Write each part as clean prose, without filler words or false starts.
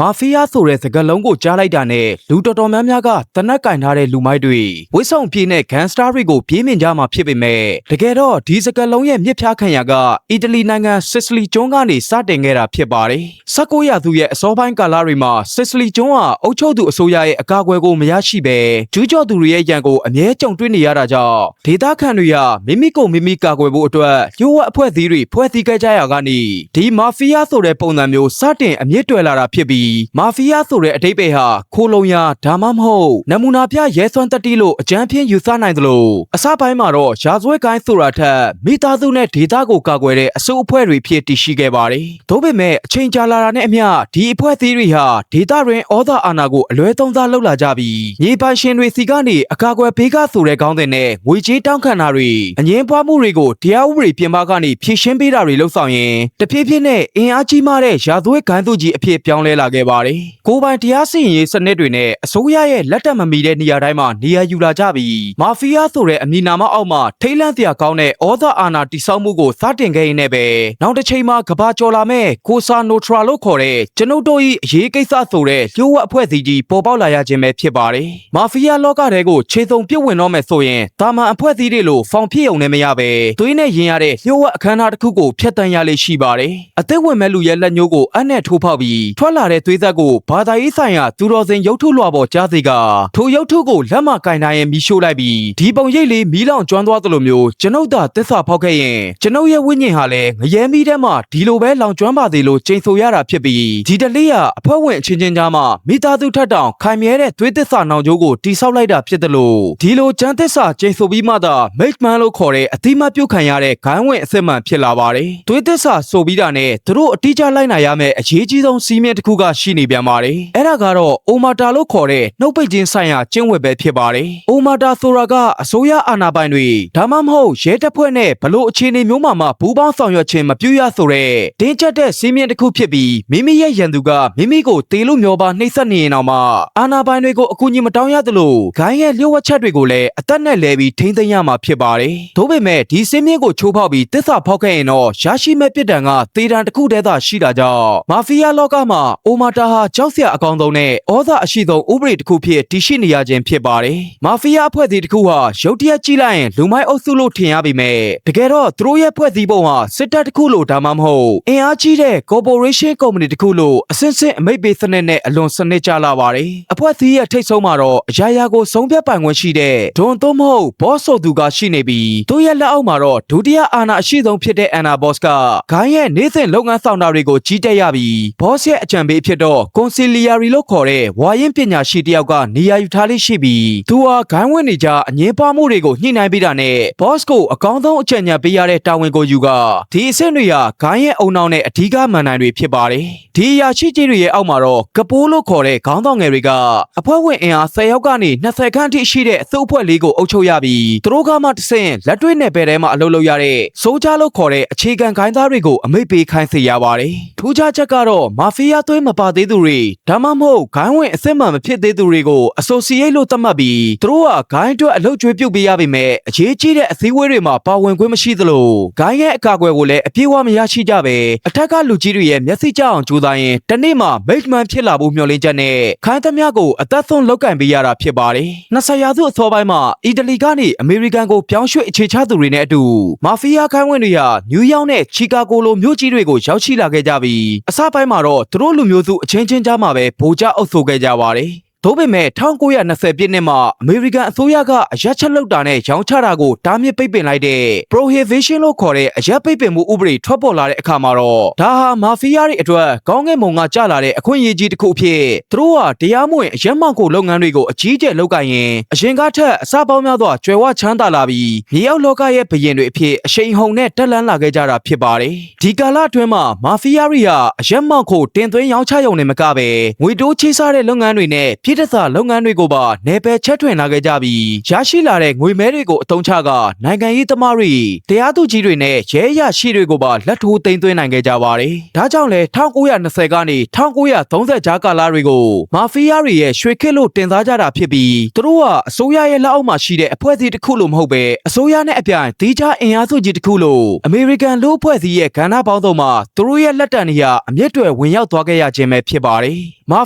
မာဖီးယားဆိုတဲ့စကားလုံးကိုကြားလိုက်တာနဲ့လူတော်တော်များများကတနက်ကင်ထားတဲ့လူမိုက်တွေဝစ်ဆုံပြေးနဲ့ဂန်စတာတွေကိုပြေးမြင်ကြမှာဖြစ်ပေမဲ့တကယ်တော့ဒီစကားလုံးရဲ့မြစ်ဖျားခံရာကအီတလီနိုင်ငံစစ်စလီကျွန်းကနေစတင်ခဲ့တာဖြစ်ပါတယ်။19ရာစုရဲ့အစောပိုင်းကာလတွေမှာစစ်စလီကျွန်းဟာအုပ်ချုပ်သူအစိုးရရဲ့အကာအကွယ်ကိုမရရှိပဲကျူးကျော်သူတွေရဲ့ရန်ကိုအမြဲကြုံတွေ့နေရတာကြောင့်ဒေသခံတွေဟာမိမိကိုမိမိကာကွယ်ဖို့အတွက်လျှို့ဝှက်အဖွဲ့အစည်းတွေဖွဲ့စည်းခဲ့ကြရာကနေဒီမာဖီးယားဆိုတဲ့ပုံစံမျိုးစတင်အမြင့်တွယ်လာတာဖြစ်ပြီးမာဖီးယားဆိုတဲ့အဓိပ္ပာယ်ဟာခိုလုံရာဒါမှမဟုတ်နမူနာပြရဲစွမ်းတတိလို့အကြမ်းဖျင်းယူဆနိုင်သလိုအစပိုင်းမှာတော့ရာဇဝတ်ကိုင်းဆိုတာထက်မိသားစုနဲ့ဒေသကိုကာကွယ်တဲ့အစုအဖွဲ့တွေဖြစ်တည်ရှိခဲ့ပါတယ်။ဒါပေမဲ့အချိန်ကြာလာတာနဲ့အမျှဒီအဖွဲ့အစည်းတွေဟာဒေသတွင်ဩဇာအာဏာကိုအလွဲသုံးစားလုပ်လာကြပြီးမြေပိုင်ရှင်တွေစီကနေအကာအကွယ်ဘေးကဆိုတဲ့ခေါင်းစဉ်နဲ့ငွေကြေးတောင်းခံတာတွေအငင်းပွားမှုတွေကိုတရားဥပဒေပြင်ပကနေဖြေရှင်းပေးတာတွေလှုပ်ဆောင်ရင်တဖြည်းဖြည်းနဲ့အင်အားကြီးမားတဲ့ရာဇဝတ်ကိုင်းသူကြီးအဖြစ်ပြောင်းလဲလာခဲ့ပါတယ်။ကိုယ်ပိုင်တရားစီရင်ရေးစနစ်တွေနဲ့အစိုးရရဲ့လက်ထက်မမီတဲ့နေရာတိုင်းမှာနေရာယူလာကြပြီးမာဖီးယားဆိုတဲ့အမည်နာမအောက်မှာထိတ်လန့်စရာကောင်းတဲ့ဩဇာအာဏာတည်ဆောက်မှုကိုစတင်ခဲ့ရင်းနဲ့ပဲနောက်တစ်ချိန်မှာကဘာကျော်လာမဲ့ကိုဆာနိုထရာလို့ခေါ်တဲ့ကျွန်ုပ်တို့၏အရေးကိစ္စဆိုတဲ့လျှို့ဝှက်အဖွဲ့အစည်းကြီးပေါ်ပေါက်လာရခြင်းပဲဖြစ်ပါတယ်။မာဖီးယားလောကတဲကိုခြေစုံပြစ်ဝင်တော့မယ်ဆိုရင်တာမန်အဖွဲ့အစည်းတွေလိုဖောင်ဖြစ်ုံနဲ့မရပဲသွေးနဲ့ရင်ရတဲ့လျှို့ဝှက်အခမ်းအနားတစ်ခုကိုဖျက်ဆီးရလေရှိပါတယ်။အသက်ဝင်မဲ့လူရဲ့လက်ညှိုးကိုအနဲ့ထိုးဖောက်ပြီးထွက်လာတဲ့သွေးသက်ကိုဘာသာရေးဆိုင်ရာသူတော်စင်ရုပ်ထုလွှာပေါ်ကြားစေကထိုရုပ်ထုကိုလက်မကင်တိုင်းရင်မီးရှို့လိုက်ပြီးဒီပုံရိပ်လေးမီးလောင်ကျွမ်းသွားသလိုမျိုးကျွန်ုပ်သာသစ္စာဖောက်ခဲ့ရင်ကျွန်ုပ်ရဲ့ဝိညာဉ်ဟာလည်းငရဲမီးထဲမှာဒီလိုပဲလောင်ကျွမ်းပါသေးလို့ကြိမ်ဆိုရတာဖြစ်ပြီးဒီတလေးဟာအဖွဲ့ဝင်အချင်းချင်းကြားမှာမိသားစုထက်တောင်ခိုင်မြဲတဲ့သွေးသစ္စာနောင်ကျိုးကိုတိဆောက်လိုက်တာဖြစ်တယ်လို့ဒီလိုကျမ်းသစ္စာကြိမ်ဆိုပြီးမှသာမိတ်မန်လို့ခေါ်တဲ့အတိမတ်ပြုတ်ခံရတဲ့ဂိုင်းဝင်အစစ်မှန်ဖြစ်လာပါတယ်သွေးသစ္စာဆိုပြီးတာနဲ့သူတို့အတိအကျလိုက်နိုင်ရမယ့်အရေးကြီးဆုံးစီးမြင်တစ်ခုကရှိနေပြန်ပါတယ်အဲ့ဒါကတော့အိုမာတာလို့ခေါ်တဲ့နှုတ်ပိတ်ခြင်းဆိုင်ရာကျင့်ဝတ်ပဲဖြစ်ပါတယ်အိုမာတာဆိုတာကအစိုးရအာဏာပိုင်တွေဒါမှမဟုတ်ရဲတပ်ဖွဲ့နဲ့ဘလို့အခြေအနေမျိုးမှဘူးပေါင်းဆောင်ရွက်ခြင်းမပြုရဆိုတဲ့တင်းကျပ်တဲ့စီးမြင်တစ်ခုဖြစ်ပြီးမိမိရဲ့ရန်သူကမိမိကိုတေလို့မျောပါနှိပ်စက်နေရင်တော့မှအာဏာပိုင်တွေကိုအကူအညီမတောင်းရသလိုဂိုင်းရဲ့လျှို့ဝှက်ချက်တွေကိုလည်းအသက်နဲ့လဲပြီးထိန်းသိမ်းရမှာဖြစ်ပါတယ်ဒါပေမဲ့ဒီစီးမြင်ကိုချိုးဖောက်ပြီးတစ္ဆာဖောက်ခဲ့ရင်တော့ရရှိမဲ့ပြစ်ဒဏ်ကသေဒဏ်တစ်ခုတည်းသာရှိတာကြောင့်မာဖီးယားလောကမှာအိုမာတာဟာကြောက်စရာအကောင်းဆုံးနဲ့ဩဇာအရှိဆုံးဥပဒေတစ်ခုဖြစ်တည်ရှိနေရခြင်းဖြစ်ပါတယ်မာဖီးယားအဖွဲ့အစည်းတစ်ခုဟာရုတ်တရက်ကြည့်လိုက်ရင်လူမိုက်အုပ်စုလို့ထင်ရပေမဲ့တကယ်တော့သူတို့ရဲ့ဖွဲ့စည်းပုံဟာစစ်တပ်တစ်ခုလို့ဒါမှမဟုတ်အင်အားကြီးတဲ့ corporation company တစ်ခုလို့အစစ်စစ်အမိတ်ပေးစနစ်နဲ့အလွန်စနစ်ကျလာပါတယ်အဖွဲ့အစည်းရဲ့ထိပ်ဆုံးမှာတော့အရာရာကိုဆုံးဖြတ်ပိုင်ခွင့်ရှိတဲ့ဒွန်သုံးမဟုတ် boss ဆိုသူကရှိနေပြီးသူ့ရဲ့လက်အောက်မှာတော့ဒုတိယအာဏာအရှိဆုံးဖြစ်တဲ့ Anna Boss ကဂိုင်းရဲ့နေ့စဉ်လုပ်ငန်းဆောင်တာတွေကိုကြီးတက်ရပြီး boss ရဲ့အကြံပေးဖြစ်တော့ conciliary လို့ခေါ်တဲ့ဝါရင့်ပညာရှိတစ်ယောက်ကနေရာယူထားလေးရှိပြီးသူဟာဂိုင်းဝင်နေကြအငင်းပွားမှုတွေကိုညှိနှိုင်းပေးတာနဲ့ boss ကိုအကောင်းဆုံးအကြံဉာဏ်ပေးရတဲ့တာဝန်ကိုယူကဒီအဆင့်တွေဟာဂိုင်းရဲ့အုံနောက်နဲ့အဓိကမန်နိုင်တွေဖြစ်ပါတယ်ဒီအရာရှိကြီးတွေရဲ့အောက်မှာတော့ကပိုးလို့ခေါ်တဲ့ခေါင်းဆောင်ငယ်တွေကအဖွဲ့ဝင်အင်အား10ယောက်ကနေ20ခန့်အထိရှိတဲ့အစုအဖွဲ့လေးကိုအုပ်ချုပ်ရပြီးသူတို့ကမှတဆင့်လက်တွေ့နယ်ပယ်ထဲမှာအလုပ်လုပ်ရတဲ့စိုးချလို့ခေါ်တဲ့အခြေခံဂိုင်းသားတွေကိုအမိတ်ပေးခိုင်းစေရပါတယ်ထူးခြားချက်ကတော့မာဖီးယားသွေးမပါသေးသူတွေဒါမှမဟုတ်ဂိုင်းဝင်အစစ်မှန်မဖြစ်သေးသူတွေကို associate လို့သတ်မှတ်ပြီးသူတို့ကဂိုင်းအတွက်အလုပ်ကျွေးပြုတ်ပေးရပေမဲ့အရေးကြီးတဲ့အစည်းအဝေးတွေမှာပါဝင်ခွင့်မရှိသလိုဂိုင်းရဲ့အကာအကွယ်ကိုလည်းအပြည့်အဝမရရှိကြပဲအထက်ကလူကြီးတွေရဲ့မျက်စိကျအောင်ကြိုးစားရင်တနေ့မှာမိတ်မန်ဖြစ်လာဖို့မျှော်လင့်ချက်နဲ့ခိုင်းသမျှကိုအသက်ဆုံးလောက်ကင်ပေးရတာဖြစ်ပါတယ်20ရာစုအစောပိုင်းမှာအီတလီကနေအမေရိကန်ကိုပြောင်းရွှေ့အခြေချသူတွေနဲ့အတူမာဖီးယားခိုင်းဝင်တွေဟာနယူးယောက်နဲ့ချီကာဂိုလိုမြို့ကြီးတွေကိုရောက်ရှိလာခဲ့ကြပြီးအစပိုင်းမှာတော့သူတို့လူမျိုးစုအချင်းချင်းကြားမှာပဲဗိုလ်ကျအုပ်ဆိုခဲ့ကြပါတယ်ဒါပေမဲ့1920ပြည့်နှစ်မှာအမေရိကန်အစိုးရကအရက်ချက်လုပ်တာနဲ့ရောင်းချတာကိုတားမြစ်ပိတ်ပင်လိုက်တဲ့ prohibition လို့ခေါ်တဲ့အရက်ပိတ်ပင်မှုဥပဒေထွက်ပေါ်လာတဲ့အခါမှာတော့ဒါဟာမာဖီးယားတွေအတွက်ကောင်းကင်ဘုံကကျလာတဲ့အခွင့်အရေးကြီးတစ်ခုဖြစ်သူတို့ဟာတရားမဝင်အရက်မှောင်ခိုလုပ်ငန်းတွေကိုအကြီးအကျယ်လုပ်ကိုင်ရင်အရင်ကထက်အစပေါင်းများစွာကျွယ်ဝချမ်းသာလာပြီးမြေအောက်လောကရဲ့ဘရင်တွေအဖြစ်အရှိန်ဟုန်နဲ့တက်လှမ်းလာခဲ့ကြတာဖြစ်ပါတယ်ဒီကာလအတွင်းမှာမာဖီးယားတွေဟာအရက်မှောင်ခိုတင်သွင်းရောင်းချရုံနဲ့မကပဲငွေတိုးချေးစားတဲ့လုပ်ငန်းတွေနဲ့ပြ ပြည်ထစာလုပ်ငန်းတွေကိုပါနယ်ပယ်ချက်ထွင်လာခဲ့ကြပြီးရရှိလာတဲ့ငွေမဲတွေကိုအသုံးချကနိုင်ငံရေးသမားတွေတရားသူကြီးတွေနဲ့ရဲအရာရှိတွေကိုပါလက်ထိုးသိမ်းသွင်းနိုင်ခဲ့ကြပါတယ်။ဒါကြောင့်လဲ1920ကနေ1930ကြားကာလတွေကိုမာဖီးယားတွေရဲ့ရွှေခေတ်လို့တင်စားကြတာဖြစ်ပြီးသူတို့ကအစိုးရရဲ့လက်အောက်မှာရှိတဲ့အဖွဲ့အစည်းတစ်ခုလို့မဟုတ်ပဲအစိုးရနဲ့အပြိုင်တီးခြားအင်အားစုကြီးတစ်ခုလို့အမေရိကန်လူ့အဖွဲ့အစည်းရဲ့ကဏ္ဍပေါင်းစုံမှာသူတို့ရဲ့လက်တံတွေအမြင့်တွေဝင်ရောက်သွားခဲ့ရခြင်းပဲဖြစ်ပါတယ်။မာ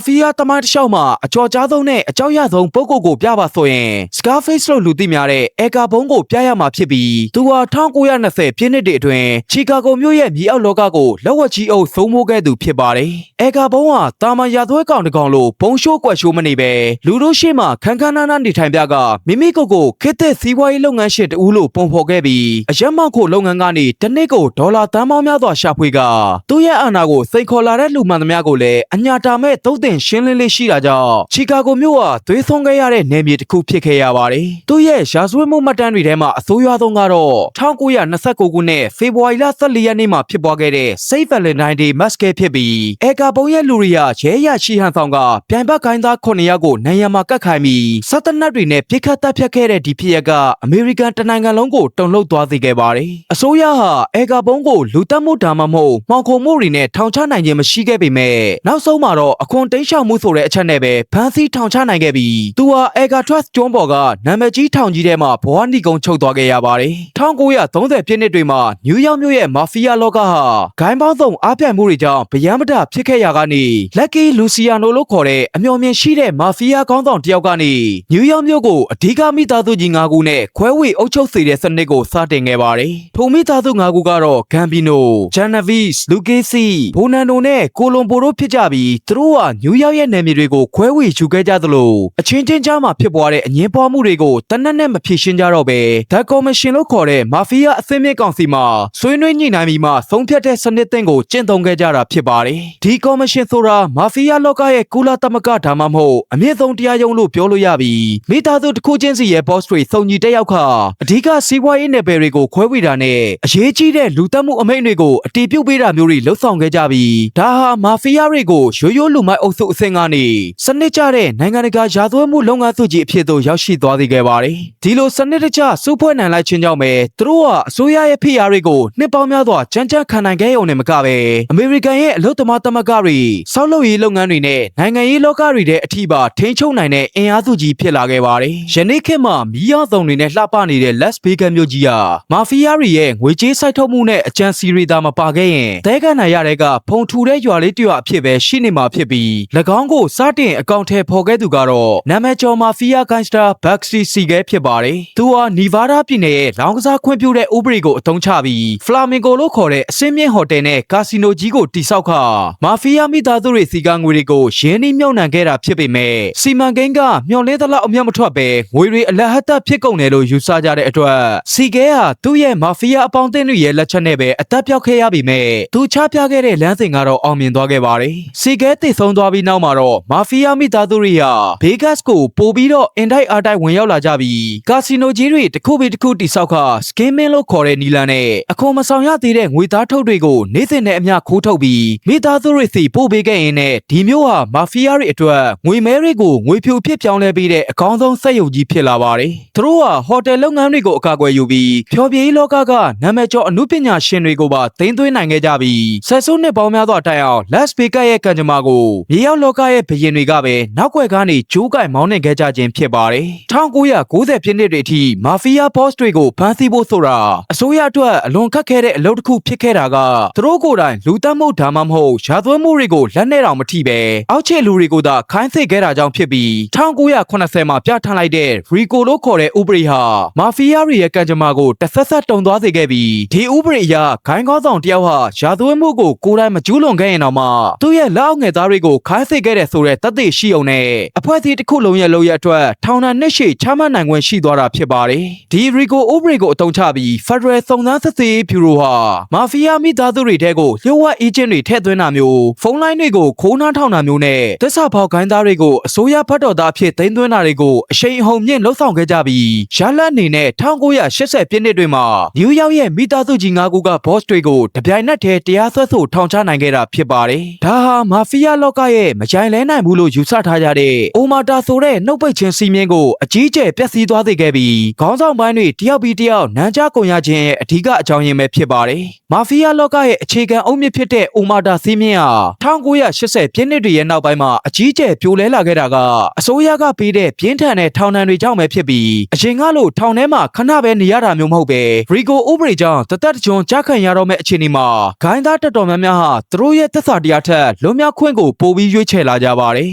ဖီးယားတမိုင်းတစ်လျှောက်မှာအကြော်ကြားဆုံးနဲ့အကြောက်ရဆုံးပုဂ္ဂိုလ်ကိုပြပါဆိုရင် Scarface လို့လူသိများတဲ့အေကာဘုံကိုပြရမှာဖြစ်ပြီးသူဟာ1920ပြည့်နှစ်တွေအတွင်းချီကာဂိုမြို့ရဲ့မြေအောက်လောကကိုလက်ဝက်ကြီးအုပ်စိုးမိုးခဲ့သူဖြစ်ပါတယ်။အေကာဘုံဟာတာမန်ရာဇဝဲကောင်တစ်ကောင်လို့ဘုံရှိုးကွက်ရှိုးမနေပဲလူတို့ရှေ့မှာခန်းခန်းနားနားနေထိုင်ပြကမိမိကိုခေတ်သစ်စီးပွားရေးလုပ်ငန်းရှင်တူလို့ပုံဖော်ခဲ့ပြီးအရက်မောက်ခိုလုပ်ငန်းကနေတစ်နှစ်ကိုဒေါ်လာသန်းပေါင်းများစွာရှာဖွေကသူ့ရဲ့အာဏာကိုစိန်ခေါ်လာတဲ့လူမှန်သမျှကိုလည်းအညာတာမဲ့သုတ်သင်ရှင်းလင်းလေးရှိတာကြောင့်ချီကာဂိုမြို့ဟာသွေးသွန်းခဲ့ရတဲ့နယ်မြေတစ်ခုဖြစ်ခဲ့ရပါတယ်။သူ့ရဲ့ရာဇဝတ်မှုမှတ်တမ်းတွေထဲမှာအဆိုးရွားဆုံးကတော့1929ခုနှစ်ဖေဖော်ဝါရီလ14ရက်နေ့မှာဖြစ်ပွားခဲ့တဲ့ Saint Valentine Day Massacre ဖြစ်ပြီးအေကာဘုံရဲ့လူတွေကရဲရရှိဟန်ဆောင်ကပြိုင်ဘက်ခိုင်းသား9ယောက်ကိုနိုင်ရမှာကတ်ခိုင်းပြီးစက်တနက်တွေနဲ့ပြစ်ခတ်တပ်ဖြတ်ခဲ့တဲ့ဒီဖြစ်ရပ်ကအမေရိကန်တနိုင်ငံလုံးကိုတုန်လှုပ်သွားစေခဲ့ပါတယ်။အစိုးရဟာအေကာဘုံကိုလူတက်မှုဒါမှမဟုတ်မှောင်ခိုမှုတွေနဲ့ထောင်ချနိုင်ခြင်းမရှိခဲ့ပေမဲ့နောက်ဆုံးမှာတော့အခွန်တိမ်းရှောင်မှုဆိုတဲ့အချက်နဲ့ပဲဖမ်းဆီးထောင်ချနိုင်ခဲ့ပြီးသူဟာအေကာထရက်စ်ကျွန်းပေါ်ကနာမည်ကြီးထောင်ကြီးထဲမှာဘဝနီကုံချုပ်သွားခဲ့ရပါတယ်။1930ပြည့်နှစ်တွေမှာနယူးယောက်မြို့ရဲ့မာဖီးယားလောကဟာဂိုင်းပေါင်းစုံအားပြိုင်မှုတွေကြောင့်ဗျမ်းမတဖြစ်ခဲ့ရကနေလက်ကီလူစီယာနိုလို့ခေါ်တဲ့အမျှော်မြင်ရှိတဲ့မာဖီးယားခေါင်းဆောင်တစ်ယောက်ကနေနယူးယောက်မြို့ကိုအဓိကမိသားစုကြီး9ခုနဲ့ခွဲဝေအုပ်ချုပ်စေတဲ့စနစ်ကိုစတင်ခဲ့ပါတယ်။ထိုမိသားစု9ခုကတော့ဂမ်ဘီနို၊ဂျန်နဗီစ်၊လူကေစီ၊ဘိုနန်နိုနဲ့ကိုလွန်ပိုတို့ဖြစ်ကြပြီးသူတို့ဟာနယူးယောက်ရဲ့နယ်မြေတွေကိုခွဲဝေယူခဲ့ကြသလိုအချင်းချင်းကြားမှာဖြစ်ပွားတဲ့အငြင်းပွားမှုတွေကိုတနက်နဲ့မဖြေရှင်းကြတော့ပဲ The Commission လို့ခေါ်တဲ့မာဖီးယားအစင်းမြင့်ကောင်စီမှာဆွေးနွေးညှိနှိုင်းပြီးမှဆုံးဖြတ်တဲ့စနစ်သစ်ကိုကျင့်သုံးခဲ့ကြတာဖြစ်ပါတယ်။ဒီ Commission ဆိုတာမာဖီးယားလောကရဲ့ကုလသမဂ္ဂဒါမှမဟုတ်အမြင့်ဆုံးတရားရုံးလို့ပြောလို့ရပြီးမိသားစုတစ်ခုချင်းစီရဲ့ boss တွေစုံညီတက်ရောက်ခါအဓိကစီးပွားရေးနယ်ပယ်တွေကိုခွဲဝေတာနဲ့အရေးကြီးတဲ့လူသတ်မှုအမိန့်တွေကိုအတီးပြုတ်ပေးတာမျိုးတွေလှုပ်ဆောင်ခဲ့ကြပြီးဒါဟာမာဖီးယားတွေကိုရိုးရိုးလူမိုက်အုပ်စုအဆင့်ကနေစနစ်ကျတဲ့နိုင်ငံတကာရာဇဝတ်မှုလုပ်ငန်းစုကြီးအဖြစ်သို့ရောက်ရှိသွားစေခဲ့ပါတယ်။ဒီလိုစနစ်တကျစုဖွဲ့နိုင်လိုက်ခြင်းကြောင့်ပဲသူတို့ကအစိုးရရဲ့ဖိအားတွေကိုနှစ်ပေါင်းများစွာကြမ်းကြမ်းခံနိုင်ခဲ့ရုံနဲ့မကပဲအမေရိကန်ရဲ့အလုပ်သမားသမဂ္ဂတွေဆောက်လုပ်ရေးလုပ်ငန်းတွေနဲ့နိုင်ငံရေးလောကတွေတဲ့အထိပါထိန်းချုပ်နိုင်တဲ့အင်အားစုကြီးဖြစ်လာခဲ့ပါတယ်။ယနေ့ခေတ်မှာမီးရောင်စုံတွေနဲ့လှပနေတဲ့ Las Vegas မြို့ကြီးဟာမာဖီးယားတွေရဲ့ငွေကြေးစိုက်ထုတ်မှုနဲ့အကြံစီရီသာမပါခဲ့ရင်တဲကန်နိုင်ရတဲ့ကဖုံထူတဲ့ရွာလေးတရွာအဖြစ်ပဲရှိနေမှာဖြစ်ပြီး၎င်းကိုစတင်အကောင့်ထဲဖော်ခဲ့သူကတော့နာမည်ကျော်မာဖီးယားဂိုင်းစတာဘက်စီစီကဲဖြစ်ပါတယ်။သူဟာနီဗားဒါးပြည်နယ်ရဲ့လောင်းကစားခွင့်ပြုတဲ့ဥပဒေကိုအသုံးချပြီးဖလာမင်ဂိုလို့ခေါ်တဲ့အစင်းမြင့်ဟိုတယ်နဲ့ကာစီနိုကြီးကိုတိစောက်ခါမာဖီးယားမိသားစုတွေစီကငွေတွေကိုရင်းနှီးမြှုပ်နှံခဲ့တာဖြစ်ပေမဲ့စီမံကိန်းကမျှော်လင့်သလောက်အမြတ်မထွက်ပဲငွေတွေအလဟတ်ဖြစ်ကုန်တယ်လို့ယူဆကြတဲ့အတွက်စီကဲဟာသူ့ရဲ့မာဖီးယားအပေါင်းအသင်းတွေရဲ့လက်ချက်နဲ့ပဲအသက်ပြောက်ခဲ့ရပြီမဲ့သူချပြခဲ့တဲ့လမ်းစဉ်ကတော့အောင်မြင်သွားခဲ့ပါတယ်။စီကဲတည်ဆုံးသွားပြီးနောက်မှာတော့မာဖီးယားမိသားစုတွေဟာဘေးဂတ်ကိုပို့ပြီးတော့အင်တိုက်အားတိုက်ဝင်ရောက်လာကြပြီးကာစီနိုကြီးတွေတစ်ခုပြီးတစ်ခုတိစောက်ခါစကင်းမင်းလို့ခေါ်တဲ့နီလန်နဲ့အခွန်မဆောင်ရသေးတဲ့ငွေသားထုတ်တွေကိုနေ့စဉ်နဲ့အမျှခိုးထုတ်ပြီးမိသားစုတွေစီပို့ပေးခဲ့ရင်နဲ့ဒီမျိုးဟာမာဖီးယားတွေအတွက်ငွေမဲတွေကိုငွေဖြူဖြစ်ပြောင်းလဲပေးတဲ့အကောင်းဆုံးစက်ရုပ်ကြီးဖြစ်လာပါတယ်။သူတို့ဟာဟိုတယ်လုပ်ငန်းတွေကိုအကာအကွယ်ယူပြီးဖျော်ဖြေရေးလောကကနာမည်ကျော်အမှုပညာရှင်တွေကိုပါသိမ်းသွင်းနိုင်ခဲ့ကြပြီးဆက်စုပ်နှစ်ပေါင်းများစွာတိုင်အောင် Las Vegas ရဲ့ကံကြမ္မာကိုမြေရောက်လောကရဲ့ဘရင်တွေကပဲနောက်ွယ်ကနေကျိုးကင်မောင်းနှင်ခဲ့ကြခြင်းဖြစ်ပါတယ်။1990ပြည့်နှစ်တွေအထိမာဖီးယား boss တွေကိုဖမ်းဆီးဖို့ဆိုတာအစိုးရအတွက်အလွန်ခက်ခဲတဲ့အလုပ်တစ်ခုဖြစ်ခဲ့တာကသူတို့ကိုယ်တိုင်လူသတ်မှုဒါမှမဟုတ်ရာဇဝတ်မှုတွေကိုလက်နဲ့တောင်မထိပဲအောက်ခြေလူတွေကိုသာခိုင်းစေခဲ့တာကြောင့်ဖြစ်ပြီး1980မှာပြဋ္ဌာန်းလိုက်တဲ့ Rico လို့ခေါ်တဲ့ဥပဒေဟာမာဖီးယားတွေရဲ့ကံကြမ္မာကိုတစ်ဆက်ဆက်တုံသွားစေခဲ့ပြီးဒီဥပဒေအရဂိုင်းကောင်းဆောင်တယောက်ဟာရာဇဝတ်မှုကိုကိုယ်တိုင်မကျူးလွန်ခဲ့ရင်တော့မှသူ့ရဲ့လက်အောက်ငယ်သားတွေကိုခိုင်းစေခဲ့တဲ့ဆိုတဲ့သက်သေရှိအောင်နဲ့အဖွဲ့အစည်းတစ်ခုလုံးရဲ့လုပ်ရအတွက်ထောင်ဒဏ်နှစ်ရှည်ချမှတ်နိုင်ခွင့်ရှိသွားတာဖြစ်ပါတယ်။ဒီ Rico ဥပဒေကိုအသုံးချပြီး Federal စုံစမ်းစစ်ဆေးရေးဗျူရိုဟာမာဖီးယားမိသားစုတွေထဲကိုလျှို့ဝှက်အေဂျင့်တွေထည့်သွင်းတာမျိုးဖုန်းလိုင်းတွေကိုခိုးနှားထောင်တာမျိုးနဲ့သစ္စာဖောက်ဂိုင်းသားတွေကိုအစိုးရဖတ်တော်သားအဖြစ်သိမ်းသွင်းတာတွေကိုအရှိန်အဟုန်မြင့်လှုပ်ဆောင်ခဲ့ကြပြီးရလတ်အနေနဲ့1980ပြည့်နှစ်တွေမှာနယူးယောက်ရဲ့မိသားစုကြီး9ခုက boss တွေကိုတပြိုင်နက်တည်းတရားစွဲဆိုထောင်ချနိုင်ခဲ့တာဖြစ်ပါတယ်။ဒါဟာမာဖီးယားလောကရဲ့မကြိုင်လဲနိုင်ဘူးလို့ယူဆထား ထားကြတဲ့အိုမာတာဆိုတဲ့နှုတ်ပိတ်ခြင်းစီးမြင်ကိုအကြီးကျယ်ပျက်စီးသွားစေခဲ့ပြီးခေါင်းဆောင်ပိုင်းတွေတယောက်ပြီးတယောက်နမ်းကြကုန်ရခြင်းရဲ့အဓိကအကြောင်းရင်းပဲဖြစ်ပါတယ်။မာဖီးယားလောကရဲ့အခြေခံအုတ်မြစ်ဖြစ်တဲ့အိုမာတာစီးမြင်ဟာ1980ပြည့်နှစ်တွေရဲ့နောက်ပိုင်းမှာအကြီးကျယ်ပြိုလဲလာခဲ့တာကအစိုးရကပေးတဲ့ပြင်းထန်တဲ့ထောင်ဒဏ်တွေကြောင့်ပဲဖြစ်ပြီးအရင်ကလို့ထောင်ထဲမှာခဏပဲနေရတာမျိုးမဟုတ်ပဲရီကိုဥပဒေကြောင့်တသက်တကြွကြားခံရတော့မယ့်အခြေအနေမှာဂိုင်းသားတော်တော်များများဟာသူတို့ရဲ့သက်သာတရားထက်လွန်မြောက်ခွင့်ကိုပိုပြီးရွေးချယ်လာကြပါတယ်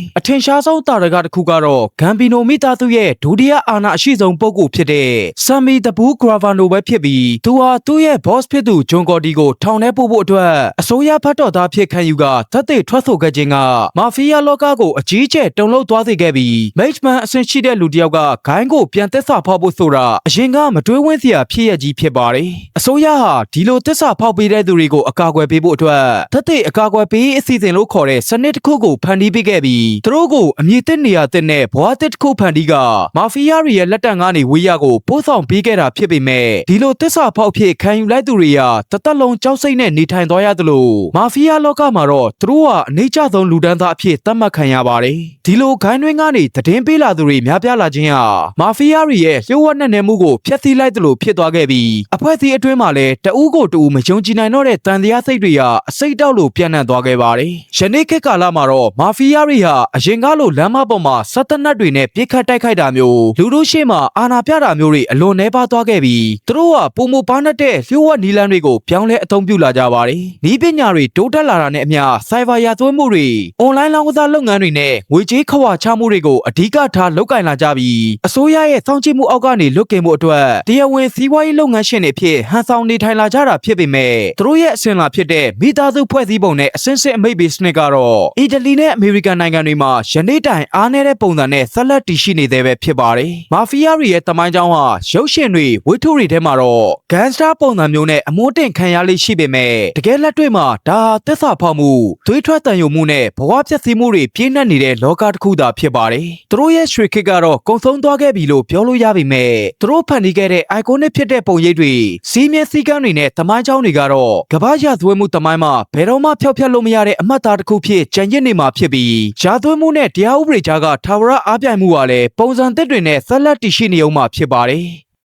။အထင်ရှားဆုံးတာရကတစ်ခုကတော့ဂမ်ဘီနိုမိသားစုရဲ့ဒုတိယအာဏာအရှိဆုံးပုဂ္ဂိုလ်ဖြစ်တဲ့ဆမ်မီတဘူဂရာဗာနိုပဲဖြစ်ပြီးသူဟာသူ့ရဲ့ boss ဖြစ်သူဂျွန်ကော်ဒီကိုထောင်ထဲပို့ဖို့အတွက်အစိုးရဖတ်တော်သားဖြစ်ခံယူကသက်သေထွက်ဆိုခဲ့ခြင်းကမာဖီးယားလောကကိုအကြီးကျယ်တုန်လှုပ်သွားစေခဲ့ပြီးမိတ်မန်အဆင့်ရှိတဲ့လူတစ်ယောက်ကဂိုင်းကိုပြန်သက်စာဖောက်ဖို့ဆိုတာအရင်ကမတွေးဝန်းစရာဖြစ်ရကြီးဖြစ်ပါတယ်။အစိုးရဟာဒီလိုသက်စာဖောက်ပေးတဲ့သူတွေကိုအကာအကွယ်ပေးဖို့အတွက်သက်သေအကာအကွယ်ပေးအစီအစဉ်လို့ခေါ်တဲ့စနစ်တစ်ခုကိုဖန်တီးပေးခဲ့ပြီးသူတို့ကိုအမြင့်တက်နေရတဲ့နဲ့ဘွားတစ်ခုဖန်တီးကမာဖီးယားတွေရဲ့လက်တံကနေဝေးရကိုပို့ဆောင်ပေးခဲ့တာဖြစ်ပေမဲ့ဒီလိုသက်စာဖောက်ဖြစ်ခံယူလိုက်သူတွေကတသက်လုံးကြောက်စိတ်နဲ့နေထိုင်သွားရသလိုမာဖီးယားလောကမှာတော့သူတို့ဟာအနေကျဆုံးလူဒန်းသားအဖြစ်သတ်မှတ်ခံရပါတယ်။ဒီလိုဂိုင်းတွင်းကနေသတင်းပေးလာသူတွေများပြားလာခြင်းဟာမာဖီးယားတွေရဲ့လျှို့ဝှက်နဲ့မှုကိုဖျက်ဆီးလိုက်သလိုဖြစ်သွားခဲ့ပြီးအဖွဲ့အစည်းအတွင်းမှာလည်းတဦးကိုတဦးမယုံကြည်နိုင်တော့တဲ့တန်တရားစိတ်တွေဟာအစိတ်တောက်လို့ပြန့်နှံ့သွားခဲ့ပါတယ်။ယနေ့ခေတ်ကာလမှာတော့မာဖီးယားတွေဟာအရင်ကလိုလမ်းမပေါ်မှာစက်တနတ်တွေနဲ့ပြစ်ခတ်တိုက်ခိုက်တာမျိုးလူတို့ရှေ့မှာအာဏာပြတာမျိုးတွေအလွန်နှဲပါသွားခဲ့ပြီးသူတို့ဟာပုံမပါနှက်တဲ့လျှို့ဝှက်နီလန်းတွေကိုပြောင်းလဲအသုံးပြုလာကြပါတယ်။ဤပညာတွေတိုးတက်လာတာနဲ့အမျှစိုက်ဘာရာသွင်းမှုတွေအွန်လိုင်းလောင်းကစားလုပ်ငန်းတွေနဲ့ငွေကြေးခဝါချမှုတွေကိုအဓိကထားလုပ်ကင်လာကြပြီးအစိုးရရဲ့စောင့်ကြည့်မှုအောက်ကနေလွတ်ကင်မှုအတွက်တရားဝင်စီးပွားရေးလုပ်ငန်းရှင်တွေဖြစ်ဟန်ဆောင်နေထိုင်လာကြတာဖြစ်ပေမဲ့သူတို့ရဲ့အစဉ်လာဖြစ်တဲ့မိသားစုဖွဲ့စည်းပုံနဲ့အစဉ်စစ်အမိတ်ဘေးစနစ်ကတော့အီတလီနဲ့အမေရိကန်နိုင်ငံတွေမှာယနေ့တိုင်အားနည်းတဲ့ပုံစံနဲ့ဆက်လက်တည်ရှိနေသေးပဲဖြစ်ပါတယ်။မာဖီးယားတွေရဲ့တမိုင်းကြောင်းဟာရုပ်ရှင်တွေဝိထုတွေထဲမှာတော့ဂန်စတာပုံစံမျိုးနဲ့အမွှတင်ခံရလေးရှိပေမဲ့တကယ်လက်တွေ့မှာဒါသက်စာဖောက်မှုသွေးထွက်တန်ယုံမှုနဲ့ဘဝပျက်စီးမှုတွေပြင်းထန်နေတဲ့လောကတစ်ခုသာဖြစ်ပါတယ်။သူတို့ရဲ့ရွှေခေတ်ကတော့ကုံဆုံးသွားခဲ့ပြီလို့ပြောလို့ရပေမဲ့သူတို့ဖန်တီးခဲ့တဲ့ iconic ဖြစ်တဲ့ပုံရိပ်တွေစီးမြဲစည်းကမ်းတွေနဲ့တမိုင်းကြောင်းတွေကတော့ကမ္ဘာရာဇဝတ်မှုတမိုင်းမှာဘယ်တော့မှဖျောက်ဖျက်လို့မရတဲ့အမှတ်အသားတစ်ခုဖြစ်ကျန်ရစ်နေမှာဖြစ်ပြီးရာဇဝတ်မှုနဲ့တရားဥပဒေကြားကထာဝရအားပြိုင်မှုဟာလည်းပုံစံသစ်တွေနဲ့ဆက်လက်တည်ရှိနေအောင်မှာဖြစ်ပါတယ်။